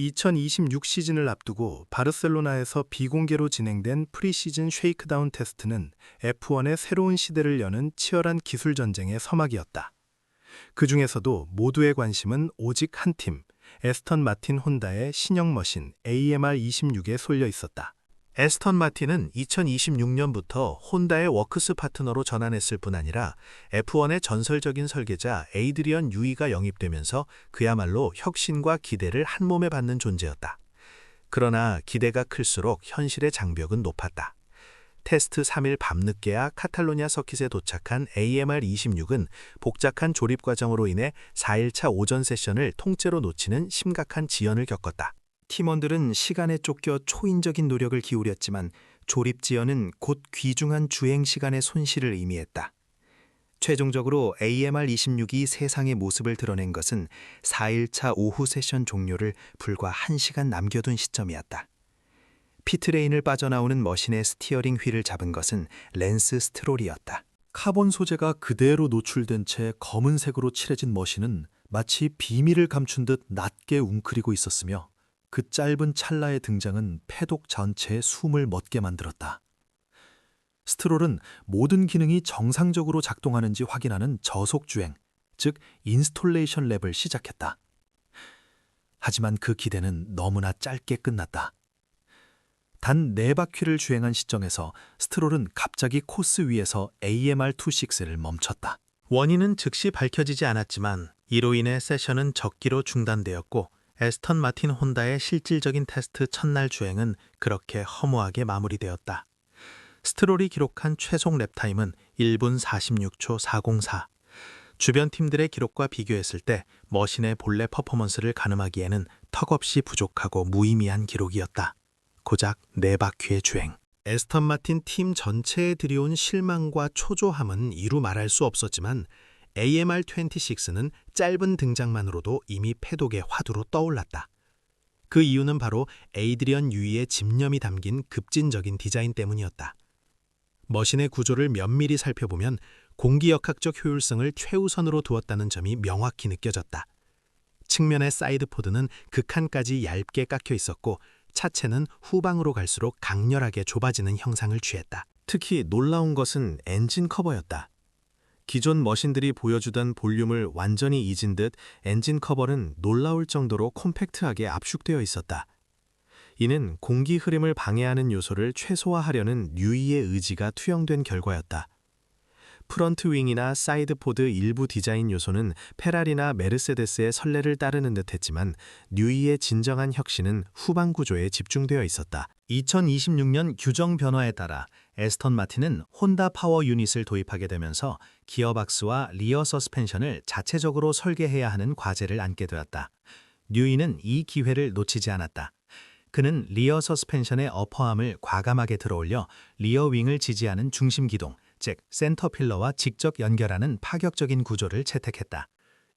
2026 시즌을 앞두고 바르셀로나에서 비공개로 진행된 프리시즌 쉐이크다운 테스트는 F1의 새로운 시대를 여는 치열한 기술 전쟁의 서막이었다. 그 중에서도 모두의 관심은 오직 한 팀, 에스턴 마틴 혼다의 신형 머신 AMR26에 쏠려 있었다. 에스턴 마틴은 2026년부터 혼다의 워크스 파트너로 전환했을 뿐 아니라 F1의 전설적인 설계자 에이드리언 유이가 영입되면서 그야말로 혁신과 기대를 한 몸에 받는 존재였다. 그러나 기대가 클수록 현실의 장벽은 높았다. 테스트 3일 밤늦게야 카탈로니아 서킷에 도착한 AMR26은 복잡한 조립 과정으로 인해 4일차 오전 세션을 통째로 놓치는 심각한 지연을 겪었다. 팀원들은 시간에 쫓겨 초인적인 노력을 기울였지만 조립 지연은 곧 귀중한 주행 시간의 손실을 의미했다. 최종적으로 AMR26이 세상의 모습을 드러낸 것은 4일차 오후 세션 종료를 불과 1시간 남겨둔 시점이었다. 피트레인을 빠져나오는 머신의 스티어링 휠을 잡은 것은 랜스 스트롤이었다. 카본 소재가 그대로 노출된 채 검은색으로 칠해진 머신은 마치 비밀을 감춘 듯 낮게 웅크리고 있었으며 그 짧은 찰나의 등장은 패독 전체에 숨을 멎게 만들었다. 스트롤은 모든 기능이 정상적으로 작동하는지 확인하는 저속주행, 즉 인스톨레이션 랩을 시작했다. 하지만 그 기대는 너무나 짧게 끝났다. 단 4바퀴를 주행한 시점에서 스트롤은 갑자기 코스 위에서 AMR26를 멈췄다. 원인은 즉시 밝혀지지 않았지만 이로 인해 세션은 적기로 중단되었고 에스턴 마틴 혼다의 실질적인 테스트 첫날 주행은 그렇게 허무하게 마무리되었다. 스트롤이 기록한 최속 랩타임은 1분 46초 404. 주변 팀들의 기록과 비교했을 때 머신의 본래 퍼포먼스를 가늠하기에는 턱없이 부족하고 무의미한 기록이었다. 고작 4바퀴의 주행. 에스턴 마틴 팀 전체에 들여온 실망과 초조함은 이루 말할 수 없었지만 AMR26는 짧은 등장만으로도 이미 패독의 화두로 떠올랐다. 그 이유는 바로 에이드리언 유이의 집념이 담긴 급진적인 디자인 때문이었다. 머신의 구조를 면밀히 살펴보면 공기역학적 효율성을 최우선으로 두었다는 점이 명확히 느껴졌다. 측면의 사이드 포드는 극한까지 얇게 깎여 있었고 차체는 후방으로 갈수록 강렬하게 좁아지는 형상을 취했다. 특히 놀라운 것은 엔진 커버였다. 기존 머신들이 보여주던 볼륨을 완전히 잊은 듯 엔진 커버는 놀라울 정도로 콤팩트하게 압축되어 있었다. 이는 공기 흐름을 방해하는 요소를 최소화하려는 유이의 의지가 투영된 결과였다. 프런트 윙이나 사이드 포드 일부 디자인 요소는 페라리나 메르세데스의 선례를 따르는 듯했지만 뉴이의 진정한 혁신은 후방 구조에 집중되어 있었다. 2026년 규정 변화에 따라 에스턴 마틴은 혼다 파워 유닛을 도입하게 되면서 기어박스와 리어 서스펜션을 자체적으로 설계해야 하는 과제를 안게 되었다. 뉴이는 이 기회를 놓치지 않았다. 그는 리어 서스펜션의 어퍼암을 과감하게 들어올려 리어 윙을 지지하는 중심 기동, 즉 센터 필러와 직접 연결하는 파격적인 구조를 채택했다.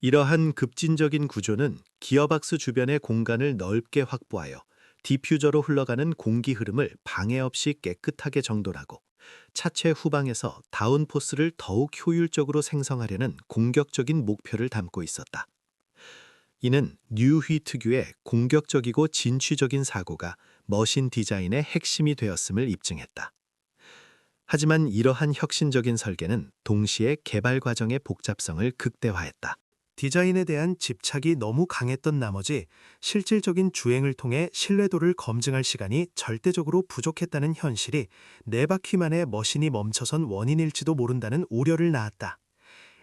이러한 급진적인 구조는 기어박스 주변의 공간을 넓게 확보하여 디퓨저로 흘러가는 공기 흐름을 방해 없이 깨끗하게 정돈하고 차체 후방에서 다운포스를 더욱 효율적으로 생성하려는 공격적인 목표를 담고 있었다. 이는 뉴휘 특유의 공격적이고 진취적인 사고가 머신 디자인의 핵심이 되었음을 입증했다. 하지만 이러한 혁신적인 설계는 동시에 개발 과정의 복잡성을 극대화했다. 디자인에 대한 집착이 너무 강했던 나머지 실질적인 주행을 통해 신뢰도를 검증할 시간이 절대적으로 부족했다는 현실이 4바퀴만에 머신이 멈춰선 원인일지도 모른다는 우려를 낳았다.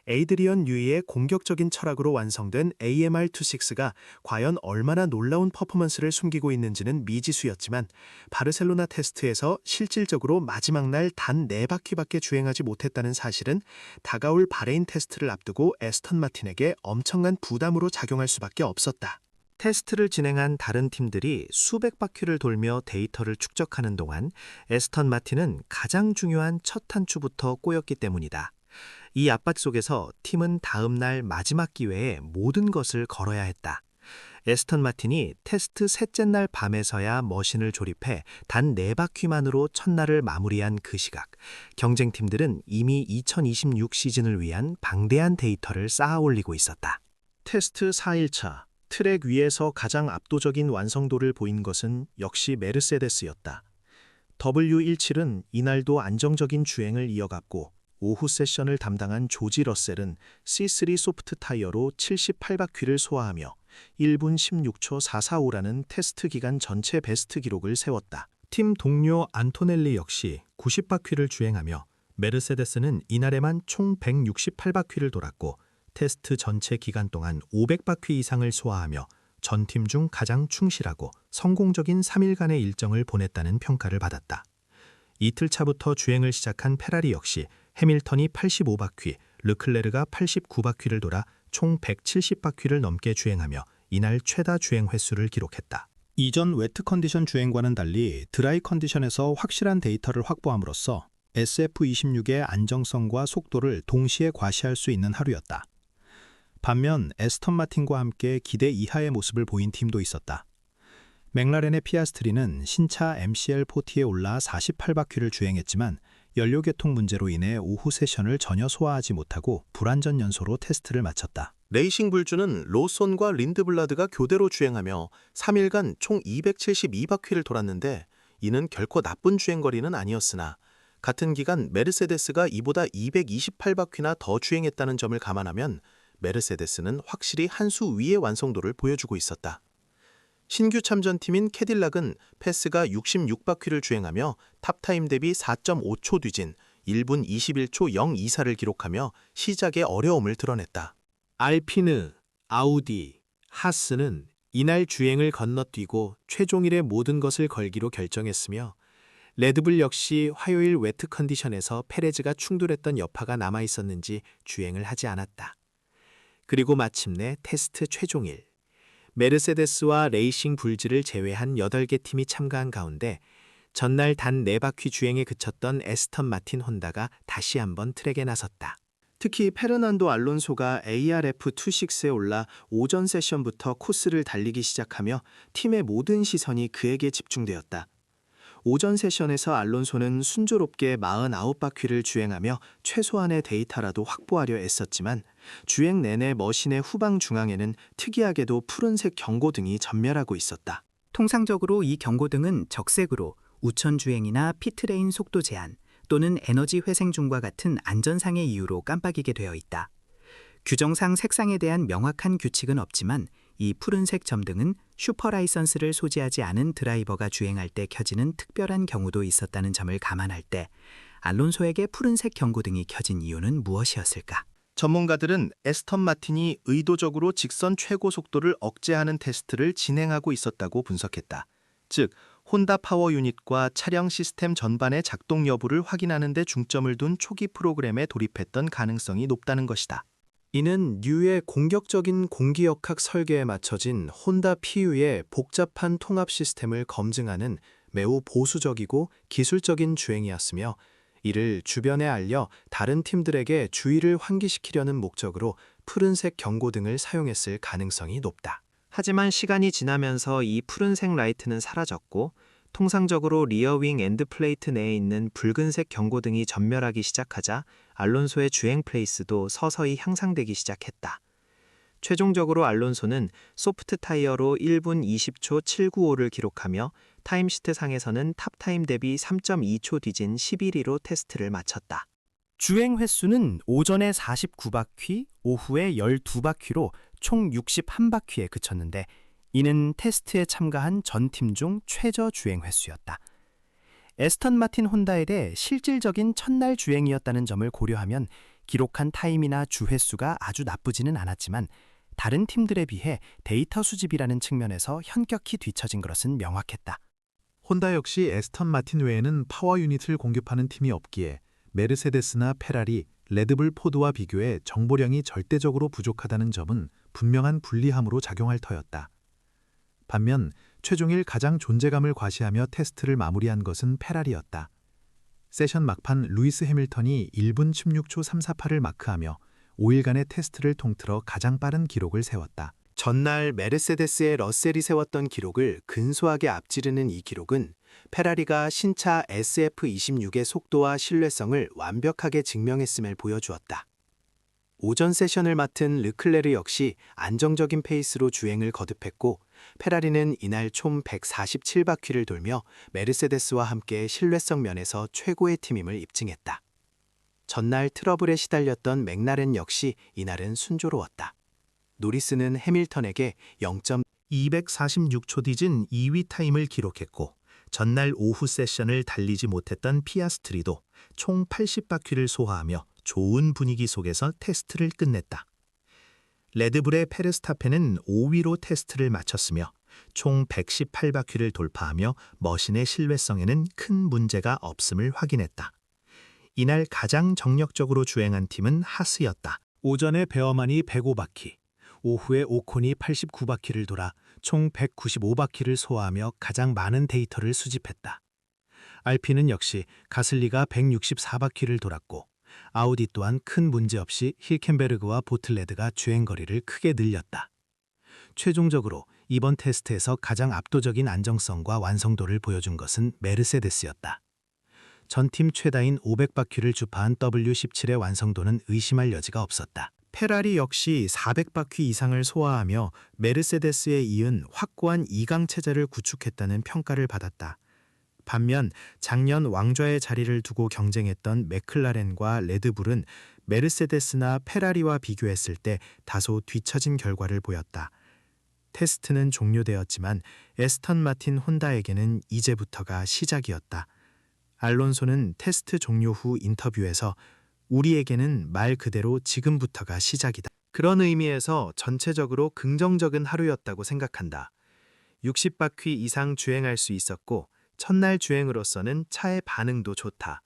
에이드리언 유이의 공격적인 철학으로 완성된 AMR26가 과연 얼마나 놀라운 퍼포먼스를 숨기고 있는지는 미지수였지만 바르셀로나 테스트에서 실질적으로 마지막 날 단 4바퀴밖에 주행하지 못했다는 사실은 다가올 바레인 테스트를 앞두고 에스턴 마틴에게 엄청난 부담으로 작용할 수밖에 없었다. 테스트를 진행한 다른 팀들이 수백 바퀴를 돌며 데이터를 축적하는 동안 에스턴 마틴은 가장 중요한 첫 단추부터 꼬였기 때문이다. 이 압박 속에서 팀은 다음 날 마지막 기회에 모든 것을 걸어야 했다. 에스턴 마틴이 테스트 셋째 날 밤에서야 머신을 조립해 단 4바퀴만으로 첫날을 마무리한 그 시각, 경쟁팀들은 이미 2026 시즌을 위한 방대한 데이터를 쌓아 올리고 있었다. 테스트 4일차, 트랙 위에서 가장 압도적인 완성도를 보인 것은 역시 메르세데스였다. W17은 이날도 안정적인 주행을 이어갔고 오후 세션을 담당한 조지 러셀은 C3 소프트 타이어로 78바퀴를 소화하며 1분 16초 445라는 테스트 기간 전체 베스트 기록을 세웠다. 팀 동료 안토넬리 역시 90바퀴를 주행하며 메르세데스는 이날에만 총 168바퀴를 돌았고 테스트 전체 기간 동안 500바퀴 이상을 소화하며 전 팀 중 가장 충실하고 성공적인 3일간의 일정을 보냈다는 평가를 받았다. 이틀 차부터 주행을 시작한 페라리 역시 해밀턴이 85바퀴, 르클레르가 89바퀴를 돌아 총 170바퀴를 넘게 주행하며 이날 최다 주행 횟수를 기록했다. 이전 웨트 컨디션 주행과는 달리 드라이 컨디션에서 확실한 데이터를 확보함으로써 SF26의 안정성과 속도를 동시에 과시할 수 있는 하루였다. 반면 에스턴 마틴과 함께 기대 이하의 모습을 보인 팀도 있었다. 맥라렌의 피아스트리는 신차 MCL40에 올라 48바퀴를 주행했지만 연료 개통 문제로 인해 오후 세션을 전혀 소화하지 못하고 불안전 연소로 테스트를 마쳤다. 레이싱 불주는 로손과 린드블라드가 교대로 주행하며 3일간 총 272바퀴를 돌았는데 이는 결코 나쁜 주행거리는 아니었으나 같은 기간 메르세데스가 이보다 228바퀴나 더 주행했다는 점을 감안하면 메르세데스는 확실히 한 수 위의 완성도를 보여주고 있었다. 신규 참전팀인 캐딜락은 패스가 66바퀴를 주행하며 탑타임 대비 4.5초 뒤진 1분 21초 024를 기록하며 시작의 어려움을 드러냈다. 알피느, 아우디, 하스는 이날 주행을 건너뛰고 최종일의 모든 것을 걸기로 결정했으며 레드불 역시 화요일 웨트 컨디션에서 페레즈가 충돌했던 여파가 남아있었는지 주행을 하지 않았다. 그리고 마침내 테스트 최종일. 메르세데스와 레이싱 불즈를 제외한 8개 팀이 참가한 가운데 전날 단 4바퀴 주행에 그쳤던 에스턴 마틴 혼다가 다시 한번 트랙에 나섰다. 특히 페르난도 알론소가 ARF26에 올라 오전 세션부터 코스를 달리기 시작하며 팀의 모든 시선이 그에게 집중되었다. 오전 세션에서 알론소는 순조롭게 49바퀴를 주행하며 최소한의 데이터라도 확보하려 애썼지만 주행 내내 머신의 후방 중앙에는 특이하게도 푸른색 경고등이 전멸하고 있었다. 통상적으로 이 경고등은 적색으로 우천 주행이나 피트레인 속도 제한 또는 에너지 회생 중과 같은 안전상의 이유로 깜빡이게 되어 있다. 규정상 색상에 대한 명확한 규칙은 없지만 이 푸른색 점등은 슈퍼라이선스를 소지하지 않은 드라이버가 주행할 때 켜지는 특별한 경우도 있었다는 점을 감안할 때 알론소에게 푸른색 경고등이 켜진 이유는 무엇이었을까? 전문가들은 에스턴 마틴이 의도적으로 직선 최고 속도를 억제하는 테스트를 진행하고 있었다고 분석했다. 즉, 혼다 파워 유닛과 차량 시스템 전반의 작동 여부를 확인하는 데 중점을 둔 초기 프로그램에 돌입했던 가능성이 높다는 것이다. 이는 뉴의 공격적인 공기역학 설계에 맞춰진 혼다 PU의 복잡한 통합 시스템을 검증하는 매우 보수적이고 기술적인 주행이었으며 이를 주변에 알려 다른 팀들에게 주의를 환기시키려는 목적으로 푸른색 경고등을 사용했을 가능성이 높다. 하지만 시간이 지나면서 이 푸른색 라이트는 사라졌고 통상적으로 리어윙 엔드플레이트 내에 있는 붉은색 경고등이 전멸하기 시작하자 알론소의 주행 페이스도 서서히 향상되기 시작했다. 최종적으로 알론소는 소프트 타이어로 1분 20초 795를 기록하며 타임시트상에서는 탑타임 대비 3.2초 뒤진 11위로 테스트를 마쳤다. 주행 횟수는 오전에 49바퀴, 오후에 12바퀴로 총 61바퀴에 그쳤는데 이는 테스트에 참가한 전 팀 중 최저 주행 횟수였다. 에스턴 마틴 혼다에 대해 실질적인 첫날 주행이었다는 점을 고려하면 기록한 타임이나 주 횟수가 아주 나쁘지는 않았지만 다른 팀들에 비해 데이터 수집이라는 측면에서 현격히 뒤처진 것은 명확했다. 혼다 역시 에스턴 마틴 외에는 파워 유닛을 공급하는 팀이 없기에 메르세데스나 페라리, 레드불 포드와 비교해 정보량이 절대적으로 부족하다는 점은 분명한 불리함으로 작용할 터였다. 반면 최종일 가장 존재감을 과시하며 테스트를 마무리한 것은 페라리였다. 세션 막판 루이스 해밀턴이 1분 16초 348을 마크하며 5일간의 테스트를 통틀어 가장 빠른 기록을 세웠다. 전날 메르세데스의 러셀이 세웠던 기록을 근소하게 앞지르는 이 기록은 페라리가 신차 SF26의 속도와 신뢰성을 완벽하게 증명했음을 보여주었다. 오전 세션을 맡은 르클레르 역시 안정적인 페이스로 주행을 거듭했고 페라리는 이날 총 147바퀴를 돌며 메르세데스와 함께 신뢰성 면에서 최고의 팀임을 입증했다. 전날 트러블에 시달렸던 맥라렌 역시 이날은 순조로웠다. 노리스는 해밀턴에게 246초 뒤진 2위 타임을 기록했고 전날 오후 세션을 달리지 못했던 피아스트리도 총 80바퀴를 소화하며 좋은 분위기 속에서 테스트를 끝냈다. 레드불의 페르스타펜은 5위로 테스트를 마쳤으며 총 118바퀴를 돌파하며 머신의 신뢰성에는 큰 문제가 없음을 확인했다. 이날 가장 정력적으로 주행한 팀은 하스였다. 오전에 베어만이 105바퀴, 오후에 오콘이 89바퀴를 돌아 총 195바퀴를 소화하며 가장 많은 데이터를 수집했다. 알피는 역시 가슬리가 164바퀴를 돌았고 아우디 또한 큰 문제 없이 힐켄베르그와 보틀레드가 주행거리를 크게 늘렸다. 최종적으로 이번 테스트에서 가장 압도적인 안정성과 완성도를 보여준 것은 메르세데스였다. 전팀 최다인 500바퀴를 주파한 W17의 완성도는 의심할 여지가 없었다. 페라리 역시 400바퀴 이상을 소화하며 메르세데스에 이은 확고한 2강 체제를 구축했다는 평가를 받았다. 반면 작년 왕좌의 자리를 두고 경쟁했던 맥클라렌과 레드불은 메르세데스나 페라리와 비교했을 때 다소 뒤처진 결과를 보였다. 테스트는 종료되었지만 에스턴 마틴 혼다에게는 이제부터가 시작이었다. 알론소는 테스트 종료 후 인터뷰에서 우리에게는 말 그대로 지금부터가 시작이다. 그런 의미에서 전체적으로 긍정적인 하루였다고 생각한다. 60바퀴 이상 주행할 수 있었고 첫날 주행으로서는 차의 반응도 좋다.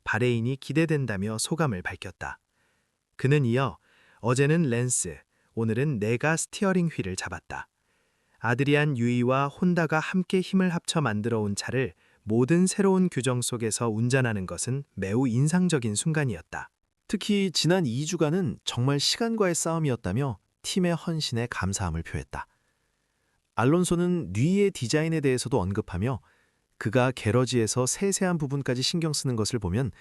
바레인이 기대된다며 소감을 밝혔다. 그는 이어 어제는 랜스, 오늘은 내가 스티어링 휠을 잡았다. 아드리안 유이와 혼다가 함께 힘을 합쳐 만들어 온 차를 모든 새로운 규정 속에서 운전하는 것은 매우 인상적인 순간이었다. 특히 지난 2주간은 정말 시간과의 싸움이었다며 팀의 헌신에 감사함을 표했다. 알론소는 뉘의 디자인에 대해서도 언급하며 그가 게러지에서 세세한 부분까지 신경 쓰는 것을 보면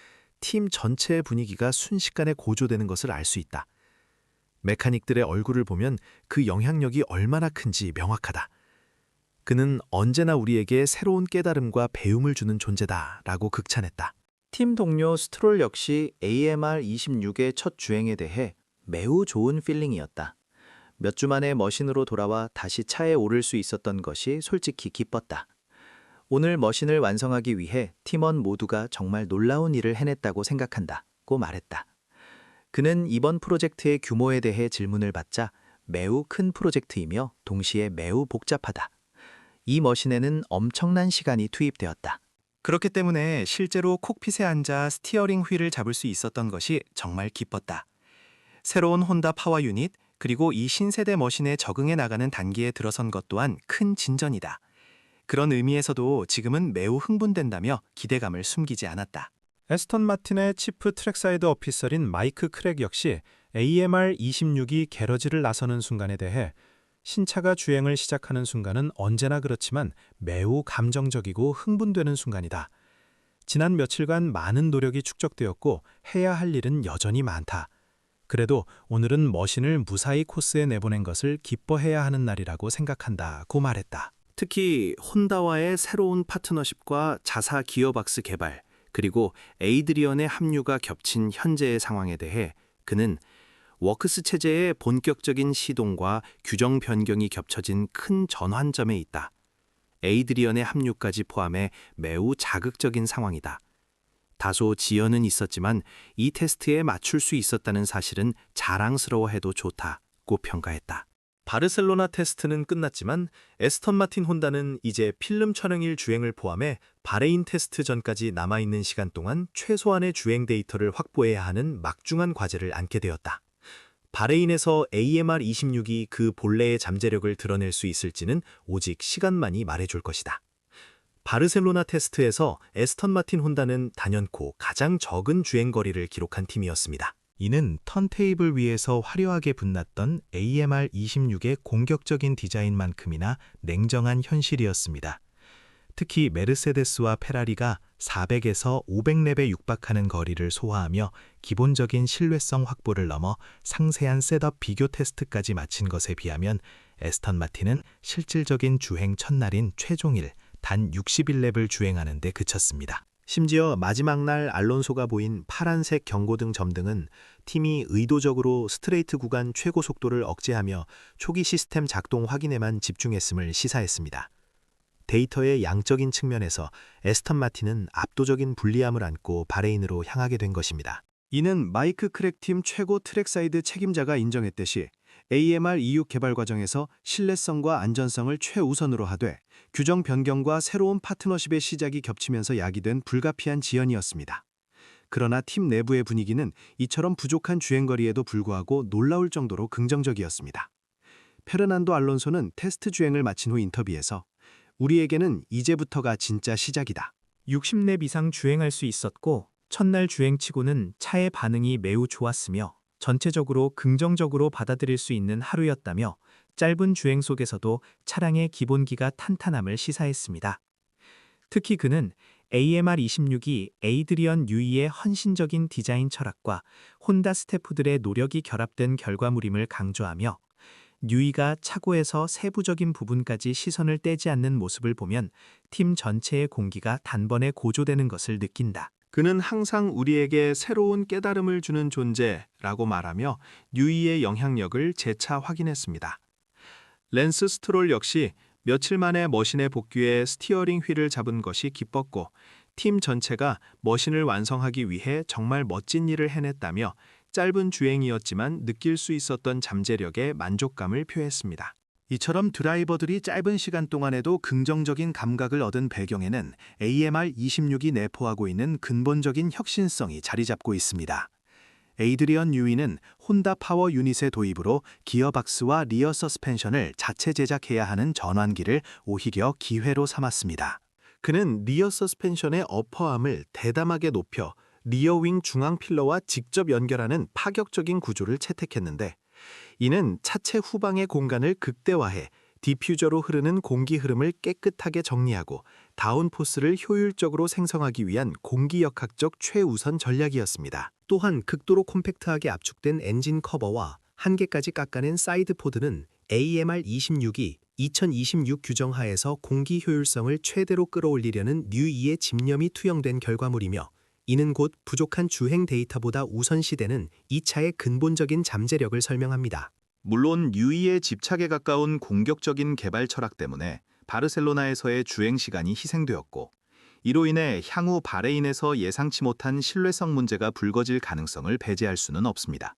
팀 전체의 분위기가 순식간에 고조되는 것을 알 수 있다. 메카닉들의 얼굴을 보면 그 영향력이 얼마나 큰지 명확하다. 그는 언제나 우리에게 새로운 깨달음과 배움을 주는 존재다라고 극찬했다. 팀 동료 스트롤 역시 AMR26의 첫 주행에 대해 매우 좋은 필링이었다. 몇 주 만에 머신으로 돌아와 다시 차에 오를 수 있었던 것이 솔직히 기뻤다. 오늘 머신을 완성하기 위해 팀원 모두가 정말 놀라운 일을 해냈다고 생각한다고 말했다. 그는 이번 프로젝트의 규모에 대해 질문을 받자 매우 큰 프로젝트이며 동시에 매우 복잡하다. 이 머신에는 엄청난 시간이 투입되었다. 그렇기 때문에 실제로 콕핏에 앉아 스티어링 휠을 잡을 수 있었던 것이 정말 기뻤다. 새로운 혼다 파워 유닛 그리고 이 신세대 머신에 적응해 나가는 단계에 들어선 것 또한 큰 진전이다. 그런 의미에서도 지금은 매우 흥분된다며 기대감을 숨기지 않았다. 에스턴 마틴의 치프 트랙사이드 오피서인 마이크 크랙 역시 AMR26이 게러지를 나서는 순간에 대해 신차가 주행을 시작하는 순간은 언제나 그렇지만 매우 감정적이고 흥분되는 순간이다. 지난 며칠간 많은 노력이 축적되었고 해야 할 일은 여전히 많다. 그래도 오늘은 머신을 무사히 코스에 내보낸 것을 기뻐해야 하는 날이라고 생각한다고 말했다. 특히 혼다와의 새로운 파트너십과 자사 기어박스 개발, 그리고 에이드리언의 합류가 겹친 현재의 상황에 대해 그는 워크스 체제의 본격적인 시동과 규정 변경이 겹쳐진 큰 전환점에 있다. 에이드리언의 합류까지 포함해 매우 자극적인 상황이다. 다소 지연은 있었지만 이 테스트에 맞출 수 있었다는 사실은 자랑스러워해도 좋다고 평가했다. 바르셀로나 테스트는 끝났지만 에스턴 마틴 혼다는 이제 필름 촬영일 주행을 포함해 바레인 테스트 전까지 남아있는 시간 동안 최소한의 주행 데이터를 확보해야 하는 막중한 과제를 안게 되었다. 바레인에서 AMR26이 그 본래의 잠재력을 드러낼 수 있을지는 오직 시간만이 말해줄 것이다. 바르셀로나 테스트에서 에스턴 마틴 혼다는 단연코 가장 적은 주행거리를 기록한 팀이었습니다. 이는 턴테이블 위에서 화려하게 빛났던 AMR26의 공격적인 디자인만큼이나 냉정한 현실이었습니다. 특히 메르세데스와 페라리가 400에서 500렙에 육박하는 거리를 소화하며 기본적인 신뢰성 확보를 넘어 상세한 셋업 비교 테스트까지 마친 것에 비하면 에스턴 마틴은 실질적인 주행 첫날인 최종일 단 61렙을 주행하는 데 그쳤습니다. 심지어 마지막 날 알론소가 보인 파란색 경고등 점등은 팀이 의도적으로 스트레이트 구간 최고 속도를 억제하며 초기 시스템 작동 확인에만 집중했음을 시사했습니다. 데이터의 양적인 측면에서 에스턴 마틴은 압도적인 불리함을 안고 바레인으로 향하게 된 것입니다. 이는 마이크 크랙 팀 최고 트랙사이드 책임자가 인정했듯이 AMR EU 개발 과정에서 신뢰성과 안전성을 최우선으로 하되 규정 변경과 새로운 파트너십의 시작이 겹치면서 야기된 불가피한 지연이었습니다. 그러나 팀 내부의 분위기는 이처럼 부족한 주행거리에도 불구하고 놀라울 정도로 긍정적이었습니다. 페르난도 알론소는 테스트 주행을 마친 후 인터뷰에서 우리에게는 이제부터가 진짜 시작이다. 60렙 이상 주행할 수 있었고 첫날 주행치고는 차의 반응이 매우 좋았으며 전체적으로 긍정적으로 받아들일 수 있는 하루였다며 짧은 주행 속에서도 차량의 기본기가 탄탄함을 시사했습니다. 특히 그는 AMR26이 에이드리언 뉴이의 헌신적인 디자인 철학과 혼다 스태프들의 노력이 결합된 결과물임을 강조하며 뉴이가 차고에서 세부적인 부분까지 시선을 떼지 않는 모습을 보면 팀 전체의 공기가 단번에 고조되는 것을 느낀다. 그는 항상 우리에게 새로운 깨달음을 주는 존재라고 말하며 뉴이의 영향력을 재차 확인했습니다. 랜스 스트롤 역시 며칠 만에 머신의 복귀에 스티어링 휠을 잡은 것이 기뻤고 팀 전체가 머신을 완성하기 위해 정말 멋진 일을 해냈다며 짧은 주행이었지만 느낄 수 있었던 잠재력에 만족감을 표했습니다. 이처럼 드라이버들이 짧은 시간 동안에도 긍정적인 감각을 얻은 배경에는 AMR26이 내포하고 있는 근본적인 혁신성이 자리 잡고 있습니다. 에이드리언 뉴이는 혼다 파워 유닛의 도입으로 기어박스와 리어 서스펜션을 자체 제작해야 하는 전환기를 오히려 기회로 삼았습니다. 그는 리어 서스펜션의 어퍼암을 대담하게 높여 리어윙 중앙 필러와 직접 연결하는 파격적인 구조를 채택했는데 이는 차체 후방의 공간을 극대화해 디퓨저로 흐르는 공기 흐름을 깨끗하게 정리하고 다운포스를 효율적으로 생성하기 위한 공기역학적 최우선 전략이었습니다. 또한 극도로 콤팩트하게 압축된 엔진 커버와 한 개까지 깎아낸 사이드 포드는 AMR26이 2026 규정 하에서 공기 효율성을 최대로 끌어올리려는 뉴이의 집념이 투영된 결과물이며 이는 곧 부족한 주행 데이터보다 우선시되는 이 차의 근본적인 잠재력을 설명합니다. 물론 뉴이의 집착에 가까운 공격적인 개발 철학 때문에 바르셀로나에서의 주행 시간이 희생되었고 이로 인해 향후 바레인에서 예상치 못한 신뢰성 문제가 불거질 가능성을 배제할 수는 없습니다.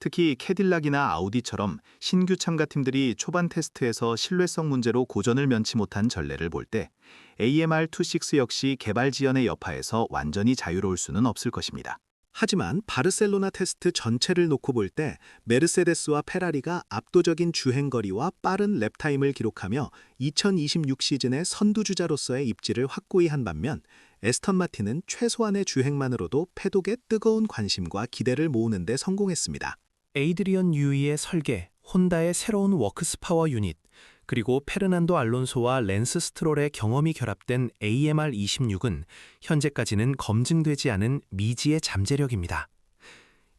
특히 캐딜락이나 아우디처럼 신규 참가팀들이 초반 테스트에서 신뢰성 문제로 고전을 면치 못한 전례를 볼 때 AMR26 역시 개발 지연의 여파에서 완전히 자유로울 수는 없을 것입니다. 하지만 바르셀로나 테스트 전체를 놓고 볼 때 메르세데스와 페라리가 압도적인 주행거리와 빠른 랩타임을 기록하며 2026 시즌의 선두주자로서의 입지를 확고히 한 반면 에스턴 마틴은 최소한의 주행만으로도 패독의 뜨거운 관심과 기대를 모으는 데 성공했습니다. 에이드리언 뉴이의 설계, 혼다의 새로운 워크스 파워 유닛, 그리고 페르난도 알론소와 랜스 스트롤의 경험이 결합된 AMR26은 현재까지는 검증되지 않은 미지의 잠재력입니다.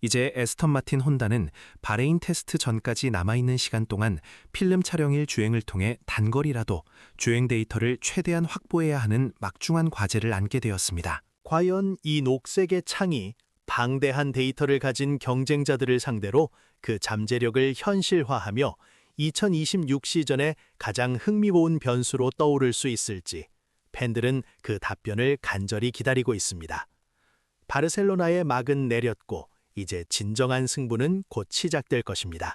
이제 에스턴 마틴 혼다는 바레인 테스트 전까지 남아있는 시간 동안 필름 촬영일 주행을 통해 단거리라도 주행 데이터를 최대한 확보해야 하는 막중한 과제를 안게 되었습니다. 과연 이 녹색의 창이 방대한 데이터를 가진 경쟁자들을 상대로 그 잠재력을 현실화하며 2026 시즌에 가장 흥미로운 변수로 떠오를 수 있을지 팬들은 그 답변을 간절히 기다리고 있습니다. 바르셀로나의 막은 내렸고 이제 진정한 승부는 곧 시작될 것입니다.